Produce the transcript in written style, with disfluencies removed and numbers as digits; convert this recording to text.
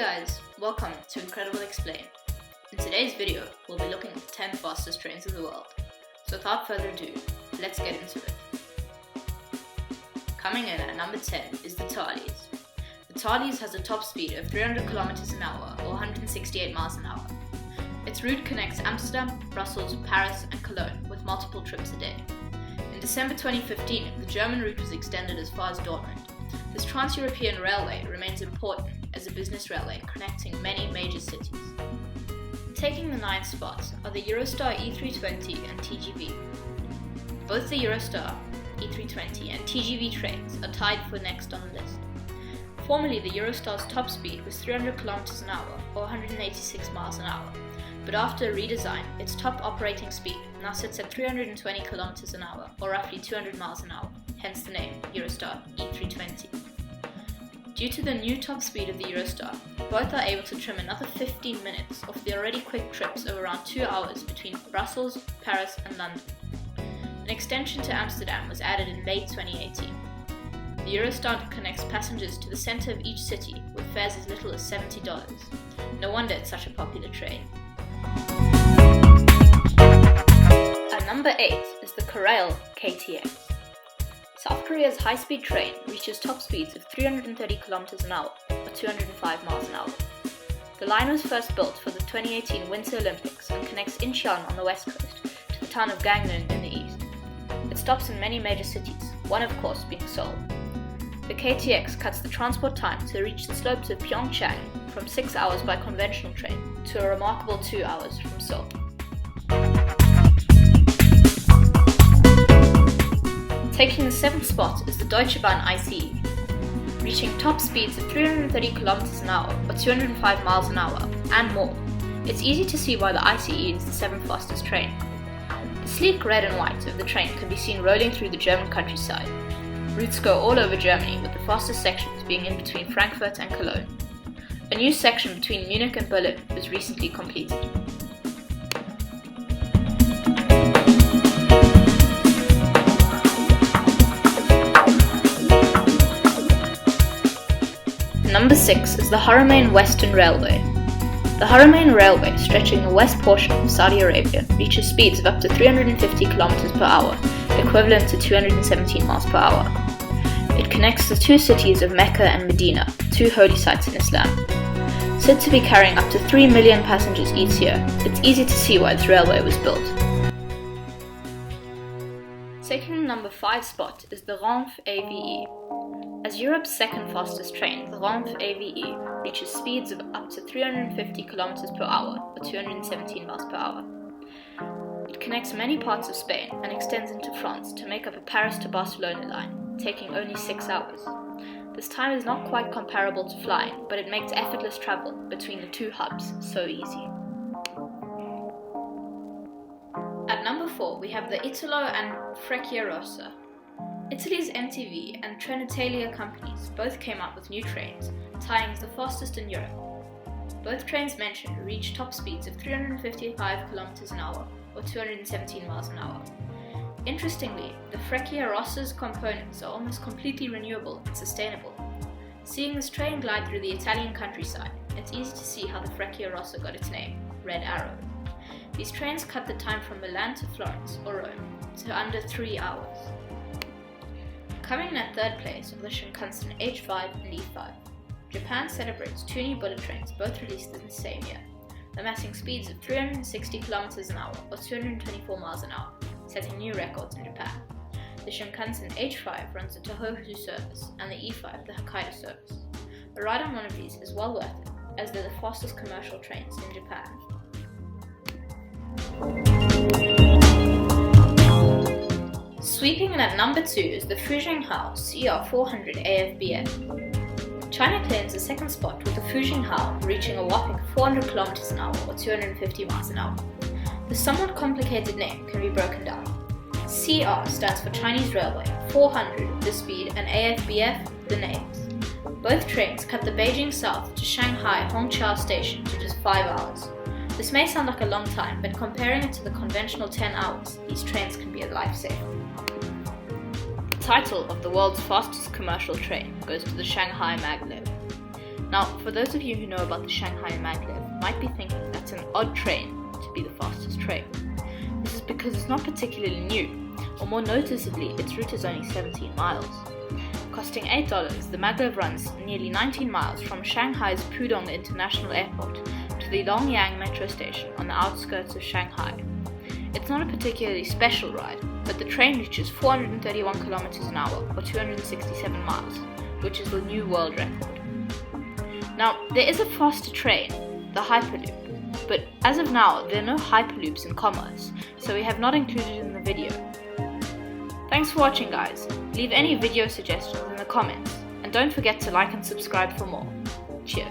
guys, welcome to Incredible Explained. In today's video, we'll be looking at the 10 fastest trains in the world. So without further ado, let's get into it. Coming in at number 10 is the Thalys. The Thalys has a top speed of 300 km an hour or 168 miles an hour. Its route connects Amsterdam, Brussels, Paris and Cologne with multiple trips a day. In December 2015, the German route was extended as far as Dortmund. This trans-European railway remains important as a business railway connecting many major cities. Taking the 9th spot are the Eurostar E320 and TGV. Both the Eurostar, E320 and TGV trains are tied for next on the list. Formerly, the Eurostar's top speed was 300 km an hour or 186 miles an hour, but after a redesign, its top operating speed now sits at 320 km an hour or roughly 200 miles an hour, hence the name Eurostar E320. Due to the new top speed of the Eurostar, both are able to trim another 15 minutes off the already quick trips of around 2 hours between Brussels, Paris and London. An extension to Amsterdam was added in late 2018. The Eurostar connects passengers to the centre of each city with fares as little as $70. No wonder it's such a popular train. At number 8 is the Korail KTX. South Korea's high-speed train reaches top speeds of 330 km an hour or 205 miles an hour. The line was first built for the 2018 Winter Olympics and connects Incheon on the west coast to the town of Gangneung in the east. It stops in many major cities, one of course being Seoul. The KTX cuts the transport time to reach the slopes of Pyeongchang from 6 hours by conventional train to a remarkable 2 hours from Seoul. Taking the 7th spot is the Deutsche Bahn ICE, reaching top speeds of 330 km an hour or 205 miles an hour and more. It's easy to see why the ICE is the 7th fastest train. The sleek red and white of the train can be seen rolling through the German countryside. Routes go all over Germany, with the fastest sections being in between Frankfurt and Cologne. A new section between Munich and Berlin was recently completed. Number 6 is the Haramain Western Railway. The Haramain Railway, stretching the west portion of Saudi Arabia, reaches speeds of up to 350 km per hour, equivalent to 217 miles per hour. It connects the two cities of Mecca and Medina, two holy sites in Islam. Said to be carrying up to 3 million passengers each year, it's easy to see why this railway was built. Taking the number 5 spot is the RANF AVE. As Europe's second fastest train, the RANF AVE reaches speeds of up to 350 km per hour or 217 miles per hour. It connects many parts of Spain and extends into France to make up a Paris to Barcelona line, taking only 6 hours. This time is not quite comparable to flying, but it makes effortless travel between the two hubs so easy. At number 4 we have the Italo and Frecciarossa. Italy's MTV and Trenitalia companies both came up with new trains, tying the fastest in Europe. Both trains mentioned reach top speeds of 355 km an hour or 217 miles an hour. Interestingly, the Frecciarossa's components are almost completely renewable and sustainable. Seeing this train glide through the Italian countryside, it's easy to see how the Frecciarossa got its name, Red Arrow. These trains cut the time from Milan to Florence or Rome to under 3 hours. Coming in at 3rd place are the Shinkansen H5 and E5. Japan celebrates 2 new bullet trains, both released in the same year, amassing speeds of 360 km an hour or 224 miles an hour, setting new records in Japan. The Shinkansen H5 runs the Tohoku service and the E5 the Hokkaido service. A ride on one of these is well worth it, as they're the fastest commercial trains in Japan. Sweeping in at number 2 is the Fuzhonghao CR400 AFBF. China claims the 2nd spot with the Fuzhonghao reaching a whopping 400 km an hour or 250 miles an hour. The somewhat complicated name can be broken down. CR stands for Chinese Railway, 400 the speed and AFBF the names. Both trains cut the Beijing South to Shanghai Hongqiao Station in just 5 hours. This may sound like a long time, but comparing it to the conventional 10 hours, these trains can be a lifesaver. The title of the world's fastest commercial train goes to the Shanghai Maglev. Now, for those of you who know about the Shanghai Maglev, might be thinking that's an odd train to be the fastest train. This is because it's not particularly new, or more noticeably, its route is only 17 miles. Costing $8, the Maglev runs nearly 19 miles from Shanghai's Pudong International Airport to the Longyang metro station on the outskirts of Shanghai. It's not a particularly special ride, but the train reaches 431 kilometers an hour, or 267 miles, which is the new world record. Now, there is a faster train, the Hyperloop, but as of now, there are no Hyperloops in commerce, so we have not included it in the video. Thanks for watching, guys. Leave any video suggestions in the comments, and don't forget to like and subscribe for more. Cheers.